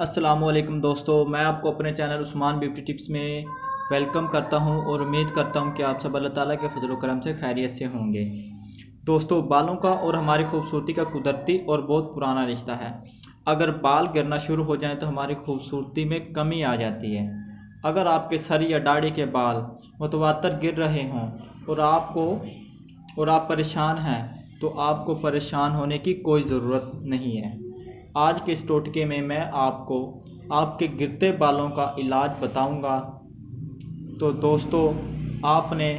अस्सलामुअलैकुम दोस्तों, मैं आपको अपने चैनल उस्मान ब्यूटी टिप्स में वेलकम करता हूं और उम्मीद करता हूं कि आप सब अल्लाह ताला के फजल करम से खैरियत से होंगे। दोस्तों, बालों का और हमारी खूबसूरती का कुदरती और बहुत पुराना रिश्ता है। अगर बाल गिरना शुरू हो जाएं तो हमारी खूबसूरती में कमी आ जाती है। अगर आपके सर या दाढ़ी के बाल मुतवातर गिर रहे हों और आप परेशान हैं तो आपको परेशान होने की कोई ज़रूरत नहीं है। आज के इस टोटके में मैं आपको आपके गिरते बालों का इलाज बताऊंगा। तो दोस्तों, आपने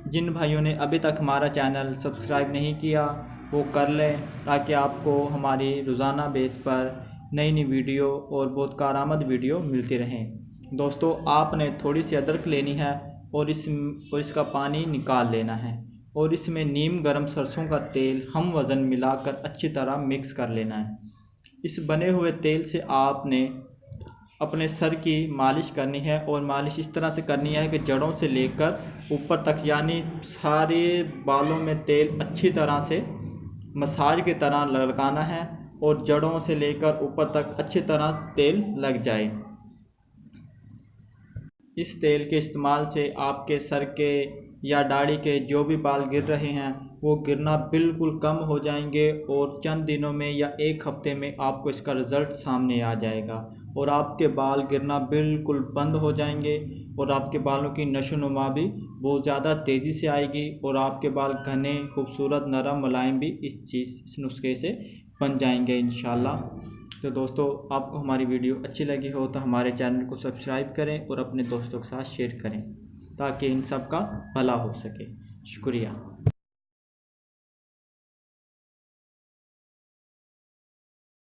जिन भाइयों ने अभी तक हमारा चैनल सब्सक्राइब नहीं किया वो कर लें, ताकि आपको हमारी रोज़ाना बेस पर नई नई वीडियो और बहुत कारआमद वीडियो मिलती रहें। दोस्तों, आपने थोड़ी सी अदरक लेनी है और इसका पानी निकाल लेना है और इसमें नीम गर्म सरसों का तेल हम वज़न मिलाकर अच्छी तरह मिक्स कर लेना है। इस बने हुए तेल से आपने अपने सर की मालिश करनी है और मालिश इस तरह से करनी है कि जड़ों से लेकर ऊपर तक, यानी सारे बालों में तेल अच्छी तरह से मसाज की तरह लगाना है और जड़ों से लेकर ऊपर तक अच्छी तरह तेल लग जाए। इस तेल के इस्तेमाल से आपके सर के या दाढ़ी के जो भी बाल गिर रहे हैं वो गिरना बिल्कुल कम हो जाएंगे और चंद दिनों में या एक हफ्ते में आपको इसका रिज़ल्ट सामने आ जाएगा और आपके बाल गिरना बिल्कुल बंद हो जाएंगे और आपके बालों की नशोनुमा भी बहुत ज़्यादा तेज़ी से आएगी और आपके बाल घने, खूबसूरत, नरम, मुलायम भी इस नुस्खे से बन जाएंगे इंशाल्लाह। तो दोस्तों, आपको हमारी वीडियो अच्छी लगी हो तो हमारे चैनल को सब्सक्राइब करें और अपने दोस्तों के साथ शेयर करें ताकि इन सब का भला हो सके। शुक्रिया।